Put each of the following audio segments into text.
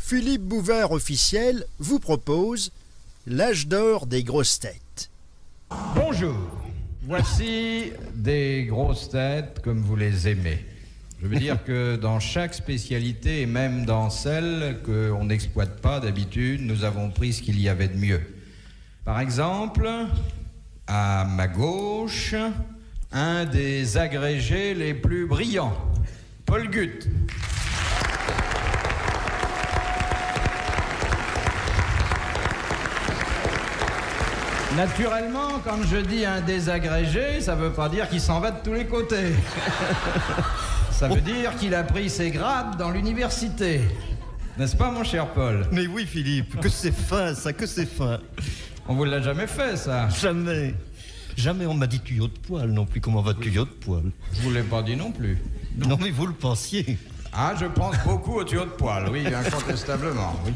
Philippe Bouvard officiel vous propose l'âge d'or des grosses têtes. Bonjour, voici des grosses têtes comme vous les aimez. Je veux dire que dans chaque spécialité, et même dans celles qu'on n'exploite pas d'habitude, nous avons pris ce qu'il y avait de mieux. Par exemple, à ma gauche, un des agrégés les plus brillants, Paul Guth. Naturellement, quand je dis un désagrégé, ça ne veut pas dire qu'il s'en va de tous les côtés. Ça veut dire qu'il a pris ses grades dans l'université. N'est-ce pas, mon cher Paul? Mais oui, Philippe, que c'est fin, ça, que c'est fin. On vous l'a jamais fait, ça? Jamais. Jamais on m'a dit tuyau de poil non plus. Comment va tuyau de poil? Je vous l'ai pas dit non plus. Non, mais vous le pensiez. Ah, je pense beaucoup au tuyau de poil, oui, incontestablement, oui.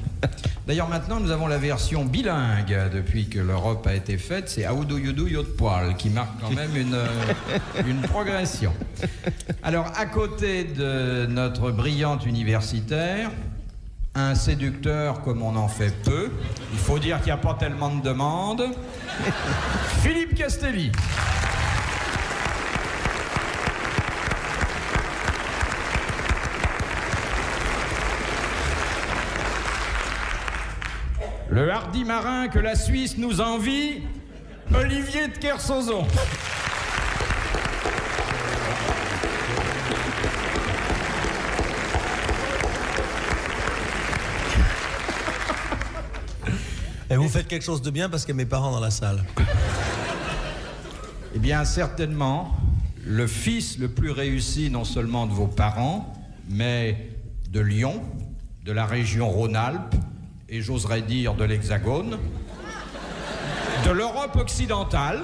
D'ailleurs, maintenant, nous avons la version bilingue. Depuis que l'Europe a été faite, c'est How do you do yo de poil, qui marque quand même une progression. Alors, à côté de notre brillante universitaire, un séducteur comme on en fait peu, il faut dire qu'il n'y a pas tellement de demandes, Philippe Castelli. Le hardi marin que la Suisse nous envie, Olivier de Kersauzon. Et vous faites quelque chose de bien parce qu'il y a mes parents dans la salle. Eh bien, certainement, le fils le plus réussi non seulement de vos parents, mais de Lyon, de la région Rhône-Alpes, et j'oserais dire de l'Hexagone, de l'Europe occidentale,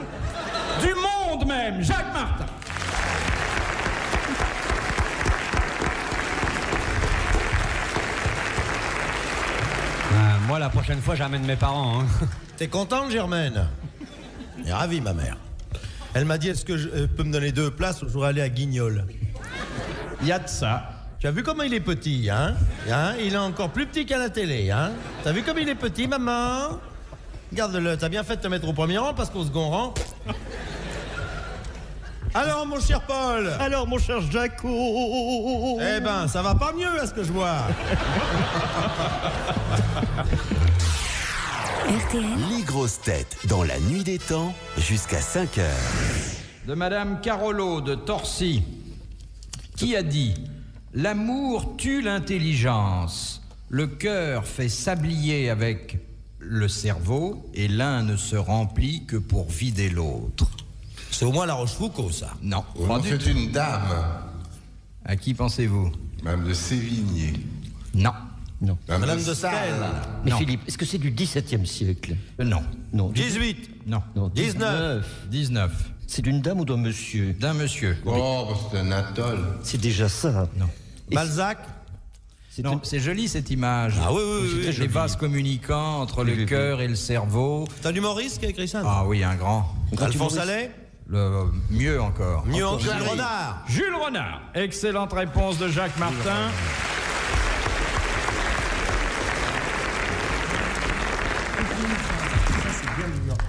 du monde même, Jacques Martin. Moi, la prochaine fois, j'amène mes parents. Hein. T'es contente, Germaine? Elle est ravie, ma mère. Elle m'a dit, est-ce que je peux me donner 2 places pour aller à Guignol? Il y a de ça. Tu as vu comment il est petit, hein? Il est encore plus petit qu'à la télé, hein? T'as vu comme il est petit, maman? Regarde-le, t'as bien fait de te mettre au premier rang parce qu'au second rang... Alors, mon cher Paul? Alors, mon cher Jaco? Eh ben, ça va pas mieux, à ce que je vois. RTL. Les grosses têtes dans la nuit des temps jusqu'à 5 heures. De Madame Carolo de Torcy, qui a dit « L'amour tue l'intelligence, le cœur fait sablier avec le cerveau et l'un ne se remplit que pour vider l'autre. » C'est au moins la Rochefoucauld, ça. Non, Non, c'est une dame, À qui pensez-vous? Madame de Sévigné. Non. Non. Madame de Staël. Mais Non. Philippe, est-ce que c'est du XVIIe siècle? Non. Non. 18. Non. Non, 19. 19. C'est d'une dame ou d'un monsieur? D'un monsieur. Oh, bah, c'est un atoll. C'est déjà ça. Non. Et Balzac. Non, c'est joli cette image. Ah oui, oui, oui, Les vases communicants entre le cœur et le cerveau. T'as du Maurice qui a écrit ça? Ah oui, un grand. Alphonse Allais. Le mieux encore. Mieux Encore Jules mieux. Renard. Jules Renard. Excellente réponse de Jacques Martin.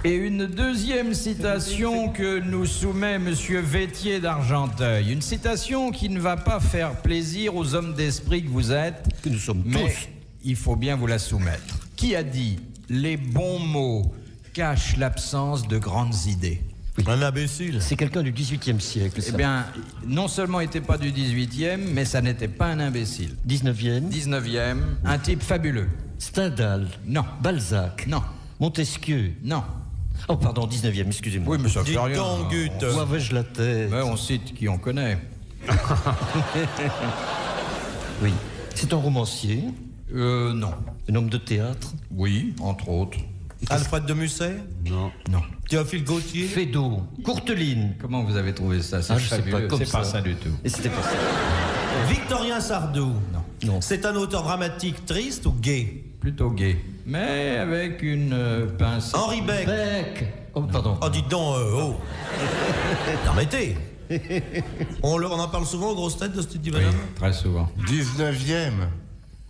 Et une deuxième citation que nous soumet Monsieur Vétier d'Argenteuil. Une citation qui ne va pas faire plaisir aux hommes d'esprit que vous êtes, Que nous sommes mais tous. il faut bien vous la soumettre. Qui a dit « Les bons mots cachent l'absence de grandes idées » Un imbécile. C'est quelqu'un du XVIIIe siècle, ça. Eh bien, non seulement n'était pas du 18e, mais ça n'était pas un imbécile. 19e. 19e, un type fabuleux. Stendhal. Non. Balzac. Non. Montesquieu. Non. Oh, pardon, 19e, excusez-moi. Oui, mais ça Dis fait rien. donc, Guth. Où avais-je la tête? Mais on cite qui on connaît. Oui. C'est un romancier, Non. un homme de théâtre. Oui, entre autres. Alfred de Musset. Non. Non. Théophile Gautier. Feydeau. Courteline. Comment vous avez trouvé ça? C'est Ah, je sais fabuleux. pas, comme C'est pas ça. ça du tout. Et c'était pas ça. Victorien Sardou. Non. Non. C'est un auteur dramatique triste ou gay? Plutôt gay. Mais avec une pince. Henri Beck. Beck. Oh, pardon. Oh, dites donc, oh. Permettez. On en parle souvent aux grosses têtes de ce type de Oui, madame? très souvent. 19e.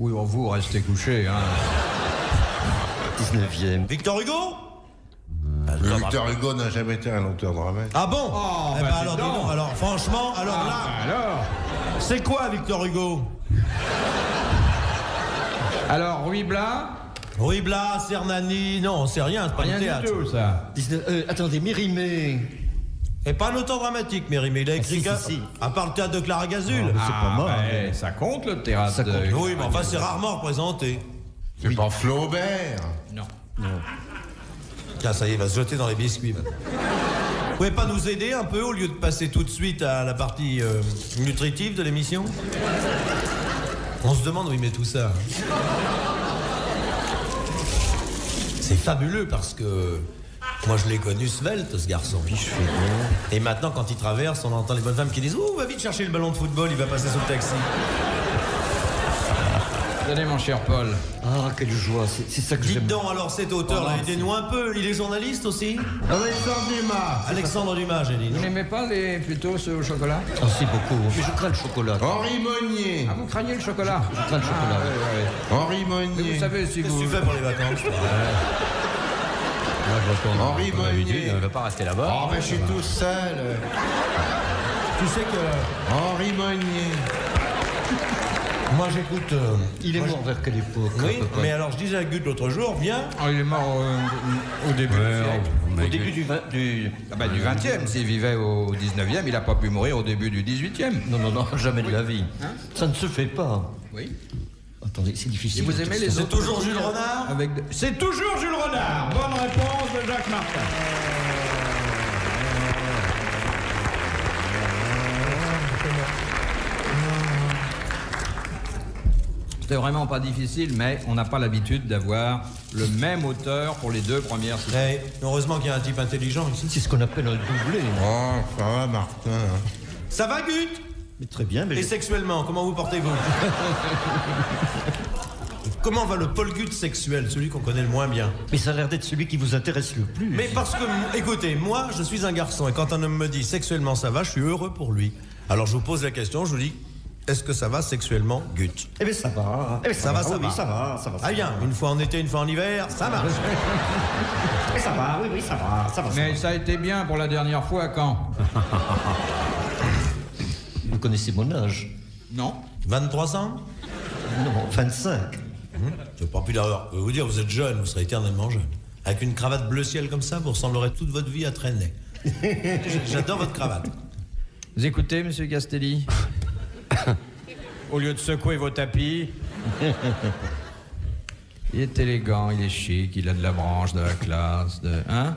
Oui, vous restez couché, hein. 19e. Victor Hugo? Le Victor Hugo n'a jamais été un auteur dramatique. Ah bon? Oh, Eh bah, ben dis alors, dis donc. donc, alors, franchement, alors là, Alors c'est quoi Victor Hugo? Alors, Ruy Blas? Ruy Blas, Cernani, non, c'est rien, c'est pas Rien du du théâtre. tout, ça. Attendez, Mérimée. Et pas un auteur dramatique, Mérimée, il a écrit si, qu'à si. à part le théâtre de Clara Gazul. C'est pas mal. Ça compte, le théâtre. Ça compte. Oui, mais enfin, c'est rarement représenté. C'est pas Flaubert. Non. Tiens, ça y est, il va se jeter dans les biscuits, maintenant. Vous pouvez pas nous aider un peu au lieu de passer tout de suite à la partie nutritive de l'émission? On se demande où il met tout ça. C'est fabuleux parce que moi je l'ai connu svelte, ce garçon. Et maintenant, quand il traverse, on entend les bonnes femmes qui disent « Ouh, va vite chercher le ballon de football, il va passer sous le taxi. » Tenez, mon cher Paul. Ah, quelle joie, c'est ça que Dites j'aime. donc, alors cet auteur-là, aidez-nous un peu. Il est journaliste aussi? Alexandre Dumas. Alexandre Dumas, j'ai dit. Vous n'aimez pas plutôt ceux au chocolat? Ah, c'est beaucoup. Mais je crains le chocolat. Henri Monnier. Ah, vous craignez le chocolat? Je crains le chocolat. Ah, ouais. Henri Mais Monnier. vous savez, si Qu'est-ce que vous... tu fais pour les vacances, toi? Henri Monnier. Il ne va pas rester là-bas. Oh, mais je suis tout seul. Tu sais que Henri Monnier. moi j'écoute... Il est mort vers quelle époque? Oui, à peu près mais alors je disais à Gut l'autre jour, viens. Oh, il est mort au début du siècle. Au début du 20e. S'il vivait au 19e, il n'a pas pu mourir au début du 18e. Non, jamais de la vie. Hein? Ça ne se fait pas. Oui. Attendez, c'est difficile. Et vous aimez les C'est autres toujours aussi, Jules Renard C'est toujours Jules Renard. Bonne réponse de Jacques Martin. C'était vraiment pas difficile, mais on n'a pas l'habitude d'avoir le même auteur pour les deux premières saisons. Eh, heureusement qu'il y a un type intelligent ici. C'est ce qu'on appelle un doublé. Oh, ça va, Martin. Ça va, Gut? Mais très bien, mais Et sexuellement, comment vous portez-vous? Comment va le Paul Gut sexuel, celui qu'on connaît le moins bien? ça a l'air d'être celui qui vous intéresse le plus. Mais parce que, écoutez, moi, je suis un garçon, et quand un homme me dit sexuellement ça va, je suis heureux pour lui. Alors je vous pose la question, je vous dis, est-ce que ça va sexuellement, Gut? Eh bien, ça va. Ça va, ça oui, va. ça va, ça va. Ah bien, une fois en été, une fois en hiver, ça marche. Ça va, oui, ça va, ça va. Mais ça a été bien pour la dernière fois quand? Vous connaissez mon âge? Non. 23 ans? Non, 25. C'est pas plus d'erreur. Je vais vous dire, vous êtes jeune, vous serez éternellement jeune. Avec une cravate bleu ciel comme ça, vous ressemblerez toute votre vie à traîner. J'adore votre cravate. Vous écoutez, monsieur Castelli? Au lieu de secouer vos tapis. Il est élégant, il est chic, il a de la branche, de la classe, Hein?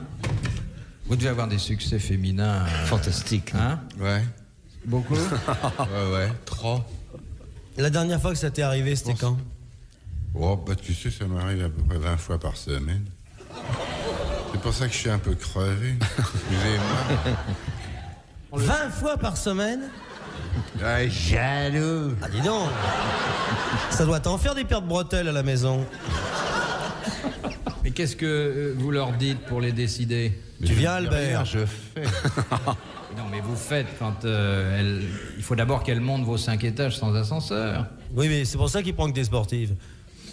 Vous devez avoir des succès féminins. Fantastique. Hein? Ouais. Beaucoup? Ouais, trop. La dernière fois que ça t'est arrivé, c'était quand? Oh, bah tu sais, ça m'arrive à peu près 20 fois par semaine. C'est pour ça que je suis un peu crevé. Excusez-moi. 20 fois par semaine? Ah, jaloux. Ah, dis donc. Ça doit t'en faire des paires de bretelles à la maison. Mais qu'est-ce que vous leur dites pour les décider? Tu viens, Albert? Je fais. Non, mais vous faites quand il faut d'abord qu'elle monte vos 5 étages sans ascenseur. Oui, mais c'est pour ça qu'il prend que des sportives.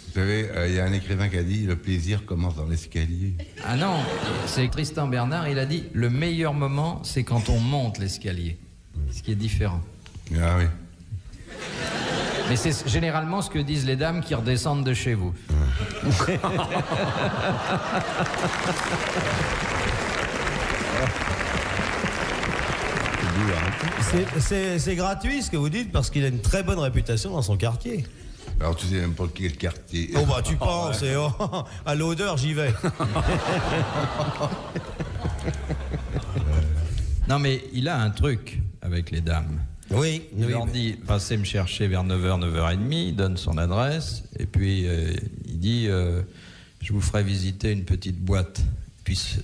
Vous savez, il y a un écrivain qui a dit « Le plaisir commence dans l'escalier Ah non, c'est Tristan Bernard, il a dit le meilleur moment, c'est quand on monte l'escalier. Ce qui est différent. ». Ah oui. Mais c'est généralement ce que disent les dames qui redescendent de chez vous. C'est gratuit ce que vous dites parce qu'il a une très bonne réputation dans son quartier. Alors tu sais même pas quel quartier. Oh bah tu penses, et à l'odeur j'y vais. Non mais il a un truc avec les dames. Oui, Il oui. leur dit passez me chercher vers 9h, 9h30, il donne son adresse, et puis il dit je vous ferai visiter une petite boîte. Puis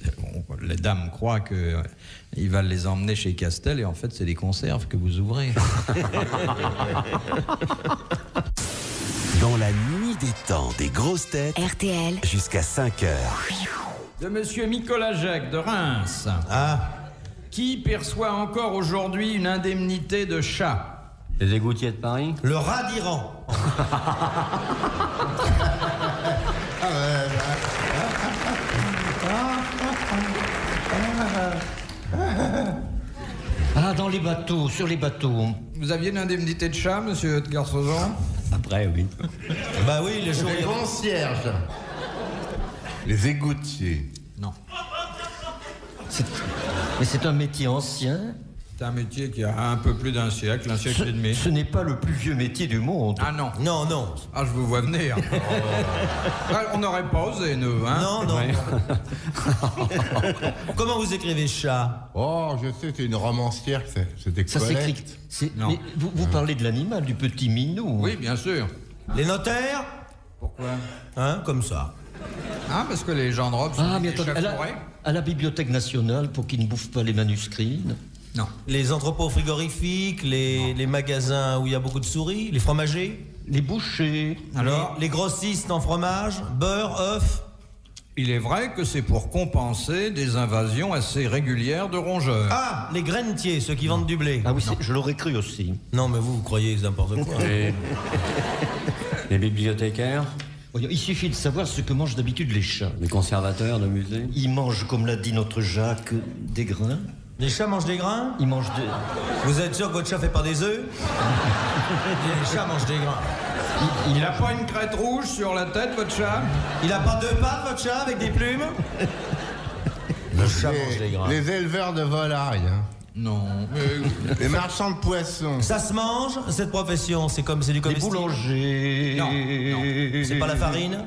les dames croient qu'il va les emmener chez Castel, et en fait c'est des conserves que vous ouvrez. Dans la nuit des temps des grosses têtes, RTL. jusqu'à 5 heures. De monsieur Nicolas Jacques de Reims, Ah, qui perçoit encore aujourd'hui une indemnité de chat. Les égoutiers de Paris? Le rat d'Iran. Ah, dans les bateaux, sur les bateaux. Vous aviez une indemnité de chat, monsieur Garsozon? Après, oui. Bah oui, les jours... Les concierges. Les égoutiers. Non. Mais c'est un métier ancien. C'est un métier qui a un peu plus d'un siècle et demi. Ce n'est pas le plus vieux métier du monde. Ah non. Non, non. Ah, je vous vois venir. On n'aurait pas osé, nous, hein? Non, non. Comment vous écrivez chat? Oh, je sais, c'est une romancière, c'est des Ça collectes. s'écrit. Non. Mais vous parlez de l'animal, du petit minou. Oui, bien sûr. Les notaires? Pourquoi? Hein, comme ça. Ah, parce que les gens de robe sont Ah, mais des attendez, échafaudés. à la Bibliothèque nationale, pour qu'ils ne bouffent pas les manuscrits. Non. Les entrepôts frigorifiques, les magasins où il y a beaucoup de souris, les fromagers? Les bouchers. Alors, Les grossistes en fromage, beurre, œufs? il est vrai que c'est pour compenser des invasions assez régulières de rongeurs. Ah, les grainetiers, ceux qui vendent du blé. Ah oui, je l'aurais cru aussi. Non, mais vous croyez n'importe quoi. Les bibliothécaires? Il suffit de savoir ce que mangent d'habitude les chats. Les conservateurs de musée? Ils mangent, comme l'a dit notre Jacques, des grains. Les chats mangent des grains? Ils mangent de... Vous êtes sûr que votre chat fait pas des œufs? Les chats mangent des grains. Il n'a pas une crête rouge sur la tête, votre chat? Il a pas deux pattes, votre chat, avec des plumes? Le chat mange des grains. Les éleveurs de volailles. Hein. Non. Les marchands de poissons. Ça se mange, cette profession? C'est du Les comestible? boulangers. Non. C'est pas la farine?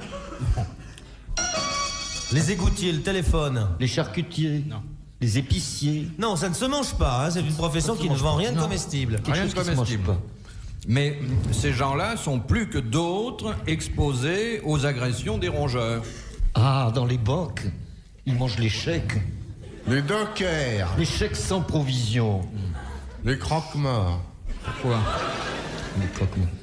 Les égoutiers, le téléphone? Les charcutiers. Non. Les épiciers. Non, ça ne se mange pas, hein. C'est une profession qui ne vend rien de comestible. Rien de chose qui se mange comestible. pas. Mais ces gens-là sont plus que d'autres exposés aux agressions des rongeurs. Ah, dans les banques, ils mangent les chèques. Les dockers. Les chèques sans provision. Les croque-morts. Pourquoi?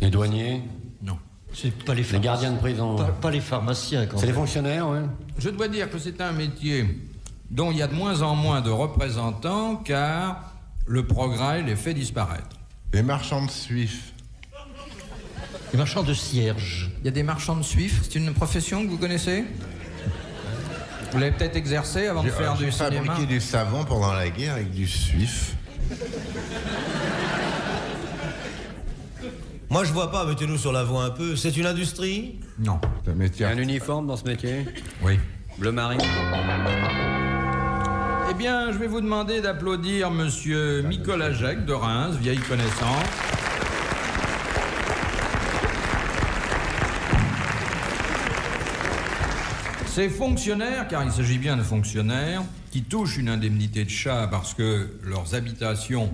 Les douaniers? Non. C'est pas les Les gardiens de prison? Pas les pharmaciens, quand C'est les même. fonctionnaires, ouais. Je dois dire que c'est un métier dont il y a de moins en moins de représentants car le progrès les fait disparaître. Les marchands de suif. Les marchands de cierges. Il y a des marchands de suif, c'est une profession que vous connaissez? Vous l'avez peut-être exercé avant de faire J'ai du cinéma? fabriqué du savon pendant la guerre avec du suif. Moi, je vois pas, mettez-nous sur la voie un peu. C'est une industrie? Non. C'est un Il métier. y a un uniforme dans ce métier? Oui. Bleu marine? Eh bien, je vais vous demander d'applaudir monsieur Nicolas Jacques de Reims, vieille connaissance. Ces fonctionnaires, car il s'agit bien de fonctionnaires, qui touchent une indemnité de chat parce que leurs habitations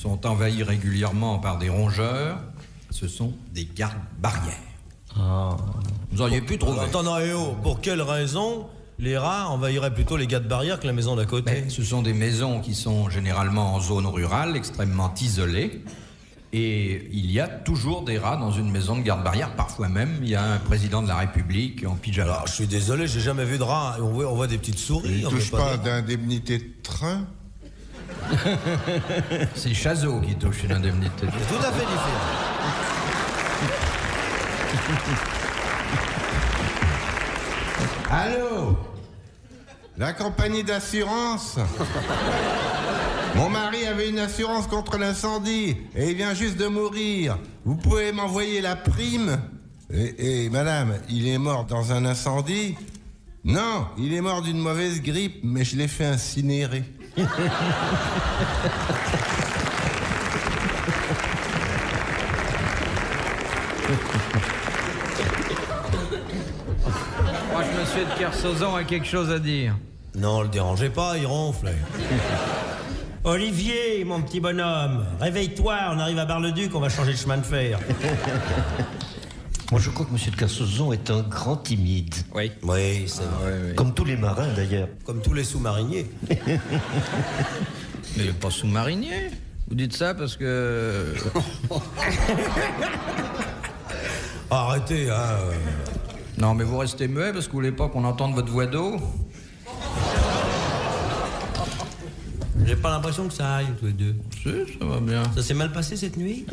sont envahies régulièrement par des rongeurs, ce sont des gardes-barrières. Vous auriez pu trouver. Attendez, pour quelle raison les rats envahiraient plutôt les gardes-barrières que la maison d'à côté? Mais ce sont des maisons qui sont généralement en zone rurale, extrêmement isolées. Et il y a toujours des rats dans une maison de garde-barrière. Parfois même, il y a un président de la République en pyjama. Alors, je suis désolé, j'ai jamais vu de rats. On voit des petites souris. Ils on touchent voit pas des- d'indemnité de train. C'est Chazot qui touche une indemnité. C'est tout à fait différent. Allô? La compagnie d'assurance? Mon mari avait une assurance contre l'incendie et il vient juste de mourir. Vous pouvez m'envoyer la prime? Et madame, il est mort dans un incendie? Non, il est mort d'une mauvaise grippe, mais je l'ai fait incinérer. Je crois que monsieur de Kersozon a quelque chose à dire. Non, le dérangez pas, il ronfle. Olivier, mon petit bonhomme, réveille-toi, on arrive à Bar-le-Duc, on va changer de chemin de fer. Moi, je crois que M. de Kersozon est un grand timide. Oui. Oui, c'est vrai. Comme tous les marins, d'ailleurs. Comme tous les sous-mariniers. Mais il n'est pas sous-marinier. Vous dites ça parce que... Arrêtez, hein. Non, mais vous restez muet parce que vous voulez pas qu'on entende votre voix d'eau. J'ai pas l'impression que ça aille, tous les deux. Si, ça va bien. Ça s'est mal passé cette nuit?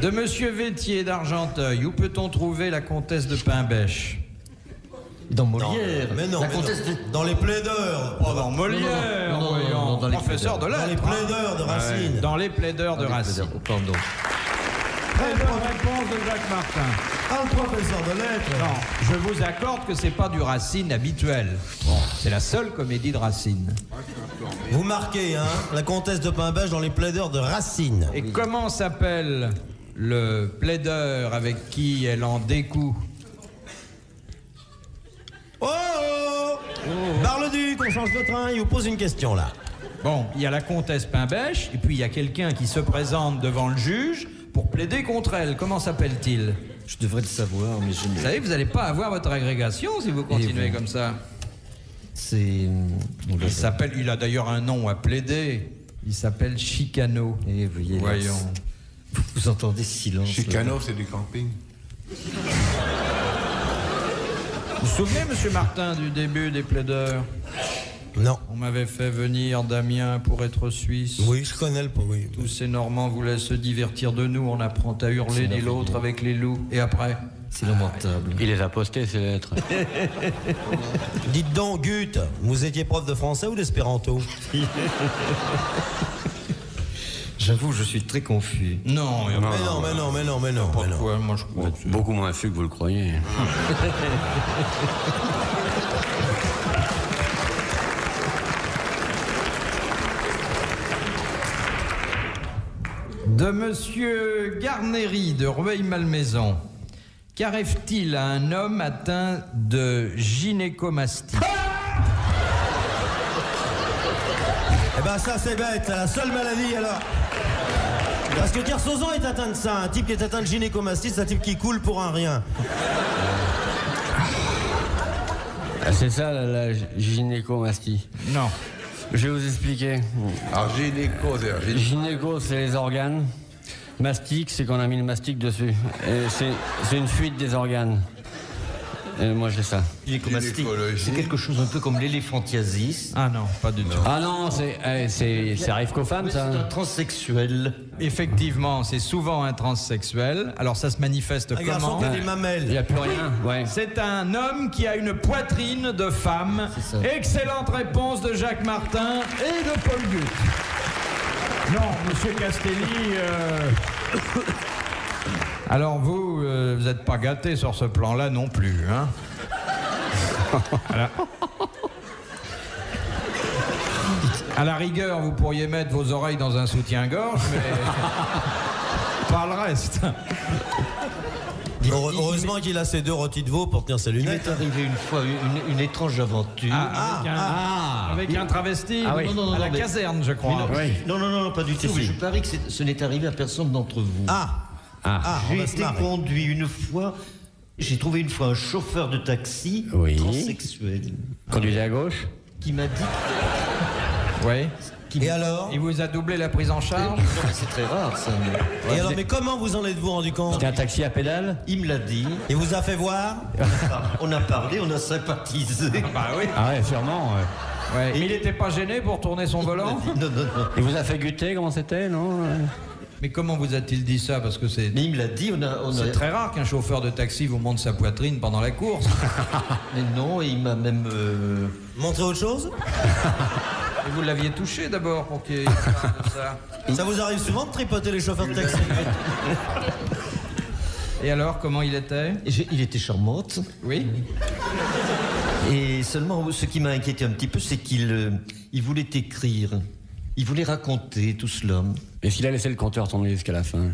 De Monsieur Vétier d'Argenteuil, où peut-on trouver la comtesse de Pain-Bêche? Dans Molière. Mais non, La mais comtesse non. de... Dans les plaideurs. Oh, dans Molière, non, voyons. dans les Professeur de plaideurs. lettres. Dans les plaideurs de Racine. Ouais, dans les plaideurs de Racine. Pardon. Très bonne réponse de Jacques Martin. Ah, le professeur de lettres. Non, je vous accorde que c'est pas du Racine habituel. Bon, c'est la seule comédie de Racine. Vous marquez, hein, la comtesse de Pain-Bêche dans les plaideurs de Racine. Et comment s'appelle le plaideur avec qui elle en découd? Oh, Bar-le-Duc, on change de train, il vous pose une question, là. Bon, il y a la comtesse Pain-Bêche, et puis il y a quelqu'un qui se présente devant le juge pour plaider contre elle. Comment s'appelle-t-il? Je devrais le savoir, mais je ne... Vous savez, vous n'allez pas avoir votre agrégation si vous continuez comme ça. C'est... Il a d'ailleurs un nom à plaider. Il s'appelle Chicano. Et voyez, voyons. Vous entendez silence. Chicano, c'est du camping. Vous vous souvenez, monsieur Martin, du début des plaideurs? Non. On m'avait fait venir d'Amiens pour être suisse. Oui, je connais le oui. Tous ces Normands voulaient se divertir de nous. On apprend à hurler ni l'autre avec les loups. Et après? C'est lamentable. Il les a postés, ces lettres. Dites donc, Gut, vous étiez prof de français ou d'espéranto? J'avoue, je suis très confus. Non, Mais non. Pourquoi? Moi, je crois. Beaucoup moins fou que vous le croyez. De monsieur Garnery de Rueil-Malmaison. Qu'arrive-t-il à un homme atteint de gynécomastie? Eh ben ça c'est bête, c'est la seule maladie alors. Parce que Kersozon est atteint de ça, un type qui est atteint de gynécomastie, c'est un type qui coule pour un rien. C'est ça, la gynécomastie. Non. Je vais vous expliquer. Alors, Gynéco, c'est les organes. Mastic, c'est qu'on a mis le mastic dessus. Et c'est une fuite des organes. Et moi, j'ai ça. Gynécomastie, c'est quelque chose un peu comme l'éléphantiasis. Ah non, pas du tout. Ah non, ça arrive qu'aux femmes, ça. C'est un transsexuel. Effectivement, c'est souvent un transsexuel. Alors ça se manifeste Un garçon comment? qui a des Il mamelles. n'y a plus rien, ouais. C'est un homme qui a une poitrine de femme. C'est ça. Excellente réponse de Jacques Martin et de Paul Gut. Non, monsieur Castelli... Alors vous n'êtes pas gâté sur ce plan-là non plus, hein? À la rigueur, vous pourriez mettre vos oreilles dans un soutien-gorge, mais pas le reste. Heureusement qu'il a ses 2 rôtis de veau pour tenir ses Il lunettes. m'est arrivé une fois une étrange aventure. Avec un travesti Ah oui. à la mais- caserne, je Mais crois. non, pas du tout. Si. Je parie que ce n'est arrivé à personne d'entre vous. On J'ai va se été marrer. conduit une fois. J'ai trouvé une fois un chauffeur de taxi Oui. transsexuel Conduisez à gauche. qui m'a dit. Oui. Et alors Il vous a doublé la prise en charge? Non, mais c'est très rare ça. Et alors, mais comment vous en êtes-vous rendu compte? C'était un taxi à pédale. Il me l'a dit. Il vous a fait voir? On a parlé, on a sympathisé. Bah oui. Ah ouais, sûrement. Ouais. Ouais. Mais il n'était pas gêné pour tourner son volant? Non. Il vous a fait goûter comment c'était, non? Mais comment vous a-t-il dit ça? Parce que c'est Mais il me l'a dit, on a... très rare qu'un chauffeur de taxi vous montre sa poitrine pendant la course. Mais non, et il m'a même... Montrez autre chose? Et vous l'aviez touché d'abord pour qu'il parle de ça. Ça vous arrive souvent de tripoter les chauffeurs de taxi? Et alors, comment il était? Il était charmante. Oui. Et seulement, ce qui m'a inquiété un petit peu, c'est qu'il voulait écrire. Il voulait raconter tout cela. Et s'il a laissé le compteur tourner jusqu'à la fin?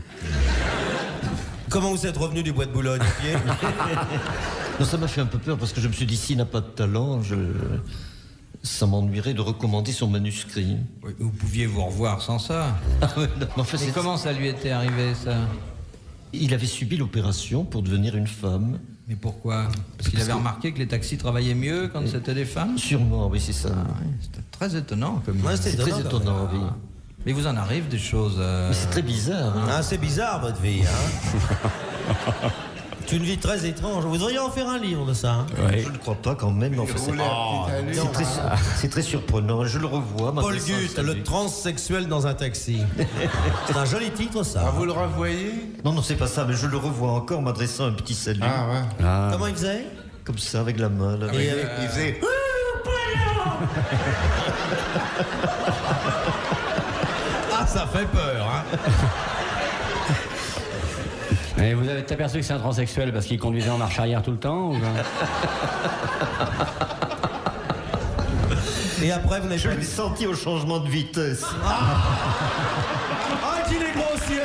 Comment vous êtes revenu du bois de Boulogne à pied? Non, ça m'a fait un peu peur parce que je me suis dit, s'il n'a pas de talent, ça m'ennuierait de recommander son manuscrit. Oui, vous pouviez vous revoir sans ça. Ah ouais, non, mais enfin, Mais c'est- comment ça lui était arrivé, ça? Il avait subi l'opération pour devenir une femme. Mais pourquoi? Parce qu'il avait remarqué que les taxis travaillaient mieux quand c'était des femmes? Sûrement, oui, c'est ça. C'était très étonnant comme... Ouais, C'est très étonnant, oui. Mais vous en arrive des choses... Mais c'est très bizarre. Hein. Ah, c'est bizarre votre vie, hein? C'est une vie très étrange. Vous devriez en faire un livre de ça. Hein. Je ne crois pas quand même. Enfin, c'est très surprenant. Je le revois. Paul Gutt, le transsexuel dans un taxi. C'est un joli titre, ça. Ah, vous le revoyez? Non, c'est pas ça, mais je le revois encore m'adressant un petit salut. Ah ouais. Comment il faisait? Comme ça, avec la main. Là. Et il faisait... Ah, ça fait peur, hein. Et vous avez aperçu que c'est un transsexuel parce qu'il conduisait en marche arrière tout le temps ou... Et après, vous n'avez Je pas l'ai senti au changement de vitesse. Ah, qu'il est grossier!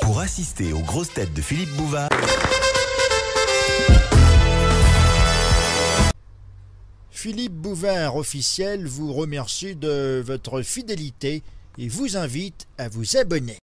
Pour assister aux grosses têtes de Philippe Bouvard. Philippe Bouvard officiel vous remercie de votre fidélité et vous invite à vous abonner.